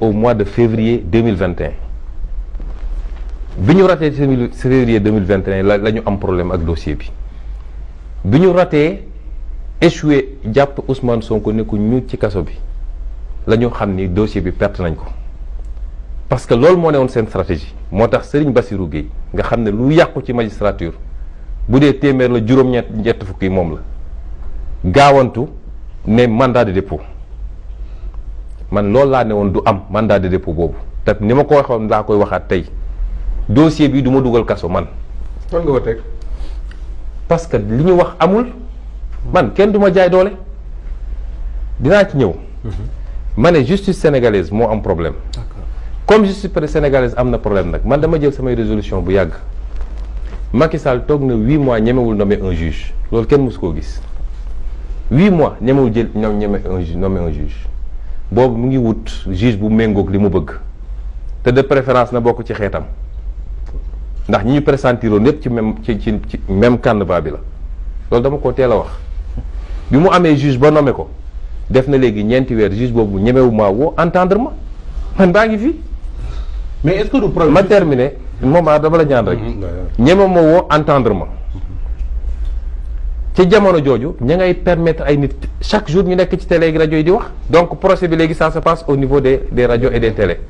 au mois de février 2021 bi ñu ratee février 2021 la ñu am problème ak dossier bi ñu ratee échoué jàpp Ousmane Sonko ne ko ñu ci kaso bi la ñu xam ni dossier bi perte nañ ko parce que loolu moo ne woon seen stratégie moo tax Serigne Bassirou Gueye nga xam ne lu yàqu ci magistrature bu dee téeméer la juróom-ñett fukki moom la gaawantu ne mandat de dépôt man loolu laa ne woon du am mandat de dépôt boobu te ni ma ko waxoon laa koy waxaat tey dossier bi du ma dugal kaso man. fan nga ko teg. parce que li ñu wax amul man kenn du ma jaay doole dinaa ci ñëw. ma ne justice sénégalaise moo am problème. comme justice sénégalaise am na problème nag man dama jël samay résolution bu yàgg Macky Sall toog na 8 mois ñemewul nommer un juge loolu kenn mësu koo gis 8 mois ñemewul jël nommer un juge. boobu mu ngi wut juge bu méngoog li mu bëgg te de préférence na bokk ci xeetam ndax ñi ñu pressentiroo yépp ci même canevas bi la loolu dama ko teel a wax bi mu amee juge ba nommé ko def na léegi ñeenti weer juge boobu ñemewu maa woo entendre ma man baa ngi fi. mais est-ce que du problème ma terminé moment dama la ñaan rek. ñeme ma woo entendre ma. ci jamono jooju ña ngay permettre ay nit chaque jour ñu nekk ci télé ak rajo yi di wax donc procès bi léegi ça se passe au niveau des radios et des télés.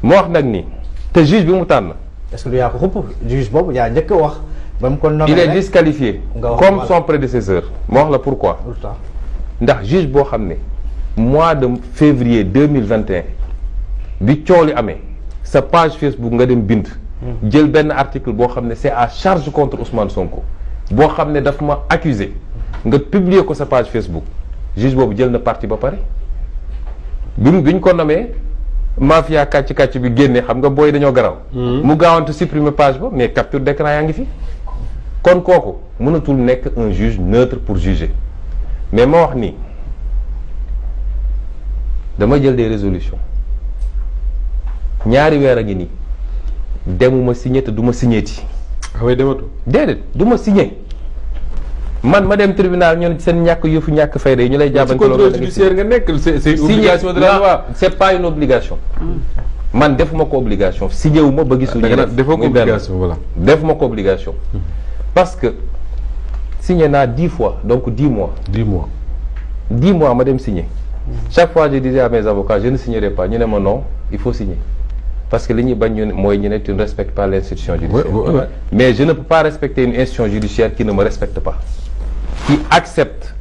moo wax nag ni te juge bi mu tànn. est-ce que du yaa ko xupp juge boobu yaa njëkk a wax. ba mu ko nommé il est disqualifié. comme son prédécesseur. moo wax la pourquoi. ndax juge boo xam ne mois de février 2021 bi coow li amee sa page Facebook nga dem bind. jël benn article boo xam ne c'est à charge contre Ousmane Sonko. boo xam ne daf ma accusé nga publier ko sa page Facebook juge boobu jël na parti ba pare bi ñu ko nommé mafia kàcc bi génne xam nga booy dañoo garaw mu gaawantu supprimer page ba mais capture d'écran yaa ngi fi kon kooku mënatul nekk un juge neutre pour juger mais ma wax nii dama jël des résolutions ñaari weer a ngi nii demuma signé te du ma signéeti. ah oui dematu. déedéet du ma signé man ma dem tribunal ñun seen ñàkk fayda yi ñu lay jàppante loolu contrôle judiciaire nga nekk c'est une obligation de la loi. c'est pas une obligation. man defuma ko obligation signé wu ma ba gisul. defoo ko obligation voilà. defuma ko obligation. parce que signé naa 10 fois donc 10 mois. 10 mois. 10 mois ma dem signé. chaque fois je disais à mes avocats je ne signerai pas ñu ne ma non il faut signer. parce que li ñuy bañ ñu mooy ñu ne tu ne respectes pas l'institution judiciaire. Mais je ne peux pas respecter une institution judiciaire qui ne me respecte pas. Qui accepte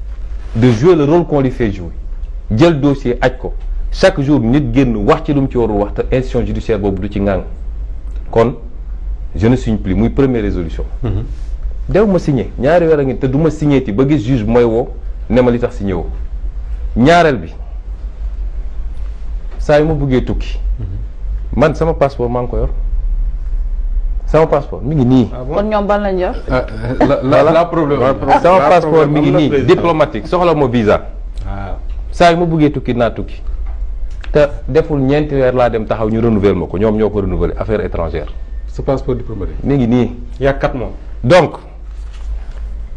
de jouer le rôle qu'on lui fait jouer. jël dossier aj ko chaque jour nit génn wax ci lu mu ci warul wax te institution judiciaire boobu du ci ngang kon je ne signe plus muy première résolution. dew ma signé ñaari weer a ngi te du ma signé ti ba gis juge bu mooy woo ne ma li tax signé woo ñaareel bi saa yu ma bëggee tukki. man sama passeport maa ngi ko yor sama passeport mi ngi nii. kon ñoom ban lañ yor. la problème sama passeport mi ngi nii diplomatique soxla ma visa. saa yu ma bëggee tukki naa tukki. te deful ñeenti weer laa dem taxaw ñu renouveler ma ko ñoom ñoo ko renouveler affaires étrangères. sa passeport diplomatique. mi ngi nii. y a 4 mois. donc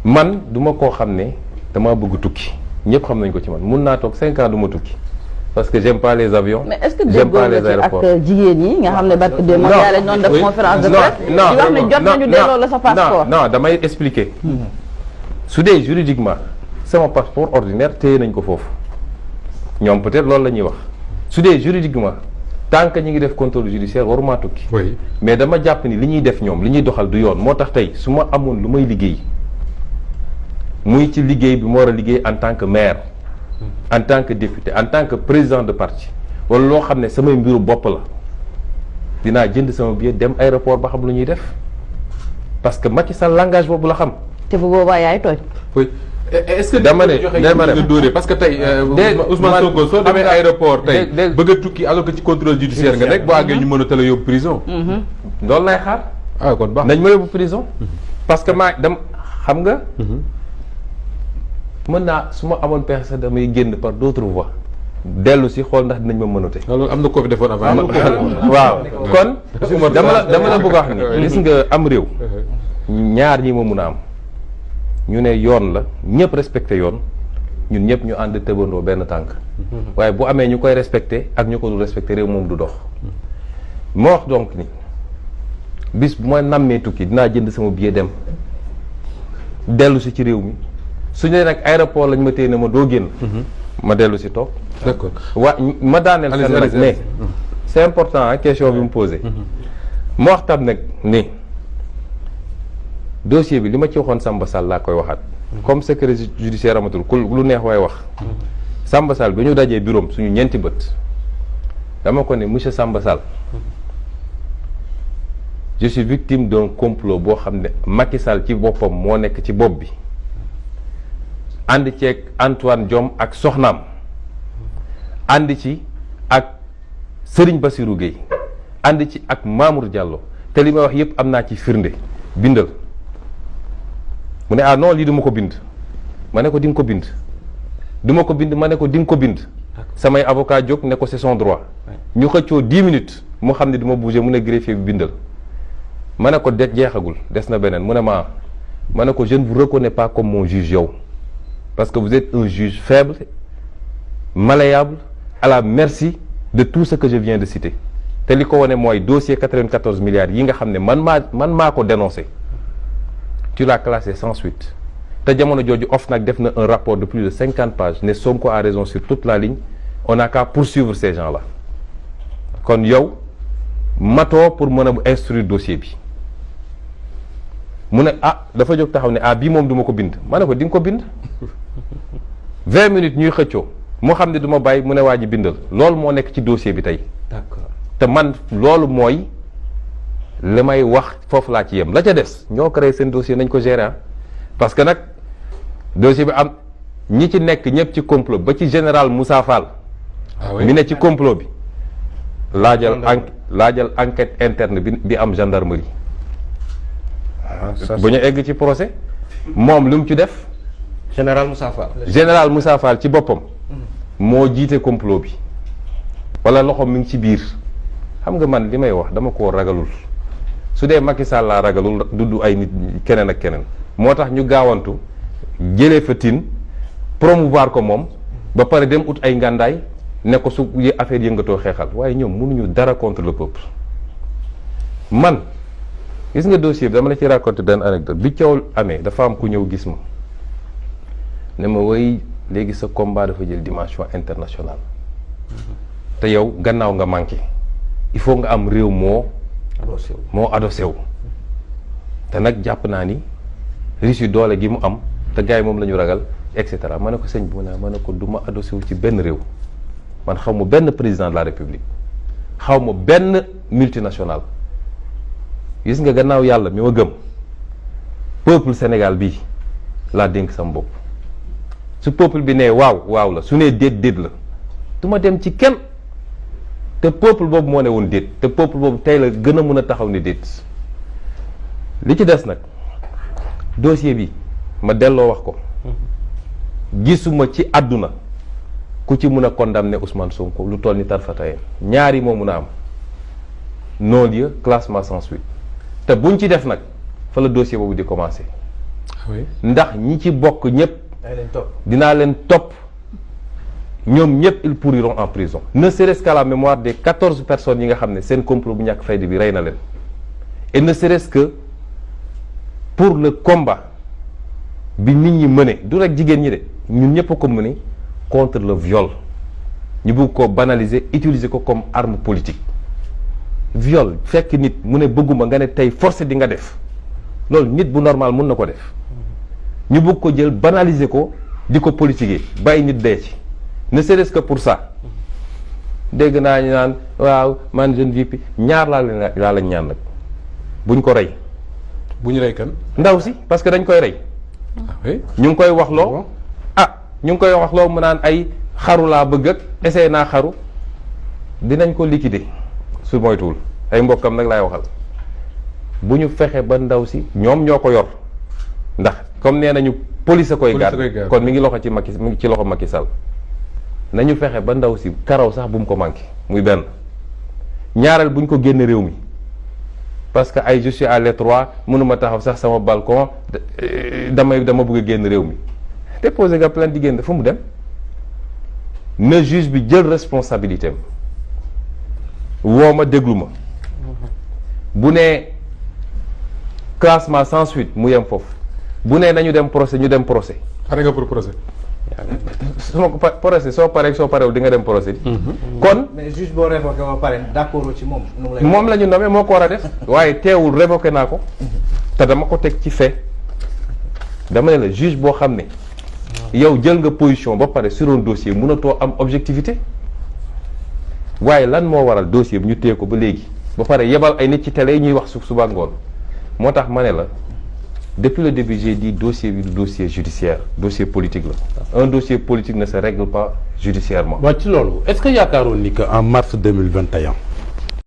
man du ma koo xam ne damaa bëgg tukki ñëpp xam nañ ko ci man mun naa toog 5 ans du ma tukki. parce que j'aime pas les avions. mais est-ce que déggoo nga ci ak jigéen ñi nga xam ne barke de moom yaa lañ doon def conférence de presse di wax ne jot nañu delloo la sa passeport. non damay expliquer. su dee juridiquement sama passeport ordinaire téye nañ ko foofu ñoom peut-être loolu la ñuy wax su dee juridiquement tant que ñi ngi def contrôle judiciaire waruma tukki. oui mais dama jàpp ni li ñuy def ñoom li ñuy doxal du yoon moo tax tey su ma amoon lu may liggéey muy ci liggéey bi ma war a liggéey en tant que maire. en tant que député en tant que président de parti wala loo xam ne samay mbiru bopp la dinaa jënd sama billet dem aéroport ba xam lu ñuy def parce que Macky Sall langage boobu la xam. te bu boobaa yaay tooñ. oui est-ce que dama ne dóoree parce que tey Ousmane Sonko soo demee aéroport tey bëgg a tukki alors que ci contrôle judiciaire nga nekk boo àggee ñu mën a tala yóbbu prison. loolu lay xaar. ah kon baax nañ ma yóbbu prison. parce que xam nga. mën naa su ma amoon pexe sax damay génn par d'autres voies dellu si xool ndax dinañ ma mënate. loolu am na ko fi defoon avant. waaw kon dama la bëgg a wax ni gis nga am réew ñaar ñi ma mun a am ñu ne yoon la ñëpp respecté yoon ñun ñëpp ñu ànd tëbandoo benn tànk waaye bu amee ñu koy respecté ak ñu ko dul respecté réew moom du dox moo wax donc ni bis bu ma nammee tukki dinaa jënd sama billet dem dellu si ci réew mi su ñu nag aéroport lañ ma téye ne ma doo génn ma dellu si toog d'accord waa ma daaneel fenn nag mais c'est important question bi mu posé ma wax tam nag ni dossier bi li ma ci waxoon Samba Sall laa koy waxaat comme secret judiciaire amatul ku lu neex waay wax Samba Sall bi ñu dajee bureau suñu ñeenti bët dama ko ne monsieur Samba Sall je suis victime d'un complot boo xam ne Macky Sall ci boppam moo nekk ci bopp bi ànd ceeg Antoine Diome ak soxnaam ànd ci ak Serigne Bassirou Gueye ànd ci ak Mamour Diallo te li may wax yépp am naa ci firnde bindal mu ne ah non lii du ma ko bind ma ne ko di nga ko bind du ma ko bind ma ne ko di nga ko bind samay avocat jóg ne ko c'est son droit ñu xëccoo 10 minutes mu xam ne du ma bouger mu ne greffier bi bindal ma ne ko de jeexagul des na beneen mu ne ma ne ko je ne vous reconnais pas comme mon juge yow parce que vous êtes un juge faible malléable à la merci de tout ce que je viens de citer te li ko wane mooy dossier 94 milliards yi nga xam ne man maa ko dénoncé tu l'as classé sans suite te jamono jooju OFNAC def na un rapport de plus de 50 pages ne Sonko a raison sur toute la ligne on n'a qu'à poursuivre ces gens-là kon yow matoo pour mën a instruire dossier bi mu ne dafa jóg taxaw ne bii moom du ma ko bind ma ne ko di nga ko bind 20 minutes ñuy xëccoo mu xam ne du ma bàyyi mu ne waa ji bindal loolu moo nekk ci dossier bi tey d'accord te man loolu mooy li may wax foofu laa ci yem la ca des ñoo créé seen dossier nañ ko gérer parce que nag dossier bi am ñi ci nekk ñëpp ci complot ba ci général Moussa Fall mi ne ci complot bi laajal enquête interne bi am gendarmerie bu ñu egg ci procès moom lu mu ci def général Moussa Fall ci boppam moo jiite complot bi wala loxo mi ngi ci biir xam nga man li may wax dama koo ragalul su dee Macky Sall laa ragalul dudd ay nit keneen ak keneen moo tax ñu gaawantu jëlee fa tin promouvoir ko moom ba pare dem ut ay ngàndaay ne ko su affaire yëngatoo xeexal waaye ñoom mënuñu dara contre le peuple man gis nga dossier bi dama la ci raconter benn anecdote bi coow amee dafa am ku ñëw gis ma ne ma way léegi sa combat dafa jël dimension internationale te yow gannaaw nga manqué il faut nga am réew moo adossé wu te nag jàpp naa ni Russie doole gi mu am te gars yi moom la ñu ragal et cetera ma ne ko sëñ bi ma ne ko du ma adossé wu ci benn réew man xaw ma benn président de la république xaw ma benn multinational gis nga gannaaw yàlla mi ma gëm peuple Sénégal bii laa dénk sama bopp su peuple bi nee waaw la su nee déet la du ma dem ci kenn te peuple boobu moo ne woon déet te peuple boobu tey la gën a mën a taxaw ni déet li ci des nag dossier bi ma delloo wax ko gisuma ci àdduna ku ci mun a condamner Ousmane Sonko lu toll ni tarfatayeen ñaari moo mun a am non-lieu classement sans suite te buñ ci def nag fa la dossier boobu di commencer ndax ñi ci bokk ñëpp dinaa leen topp ñoom ñëpp ils pourriront en prison ne serait-ce qu'à la mémoire des 14 personnes yi nga xam ne seen complot bu ñàkk fayda bi rey na leen et ne serait-ce que pour le combat bi nit ñi mëne du rek jigéen ñi de ñun ñëpp a ko mëne contre le viol ñu bëgg ko banaliser utiliser ko comme arme politique viol fekk nit mu ne bëgguma nga ne tey forcé di nga def loolu nit bu normal mun na ko def ñu bëgg ko jël banaliser ko di ko politiquer bàyyi nit dee ci ne serait-ce que pour ça dégg naa ñu naan waaw man jeune VIP ñaar laa lañ ñaan nag buñ ko rey. bu ñu rey kan. ndaw si parce que dañ koy rey. ñu ngi koy wax loo. ñu ngi koy wax loo mu naan ay xaru laa bëgg ak essayé naa xaru dinañ ko liquider su moytuwul ay mbokkam nag laay waxal bu ñu fexe ba ndaw si ñoom ñoo ko yor ndax comme nee nañu police a koy garde kon mi ngi loxo ci Macky mi ngi ci loxo Macky Sall nañu fexe ba ndaw si karaw sax bu mu ko manqué muy benn ñaareel bu ñu ko génne réew mi parce que ay je suis à l'étroit mënuma taxaw sax sama balcon dama bëgg a génn réew mi déposé nga plainte di génn fu mu dem na juge bi jël responsabilité am woo ma déglu ma bu nee classement sans suite mu yem foofu bu nee nañu dem procès ñu dem procès. pare nga pour procès. su ma ko procès soo paree soo parewul di nga dem procès. kon mais juge boo révoqué ba pare d'accord ci moom. moom la ñu nommé moo ko war a def. waaye teewul révoqué naa ko. te dama ko teg ci fait dama ne la juge boo xam ne. yow jël nga position ba pare sur un dossier mënatoo am objectivité. waaye lan moo waral dossier bi ñu téye ko ba léegi. ba pare yebal ay nit ci télé yi ñuy wax suba ngoon moo tax ma ne la. Depuis le début, j'ai dit dossier bi du dossier judiciaire, dossier politique la. Un dossier politique ne se règle pas judiciairement. Est-ce que yaakaaroon ni que en mars 2021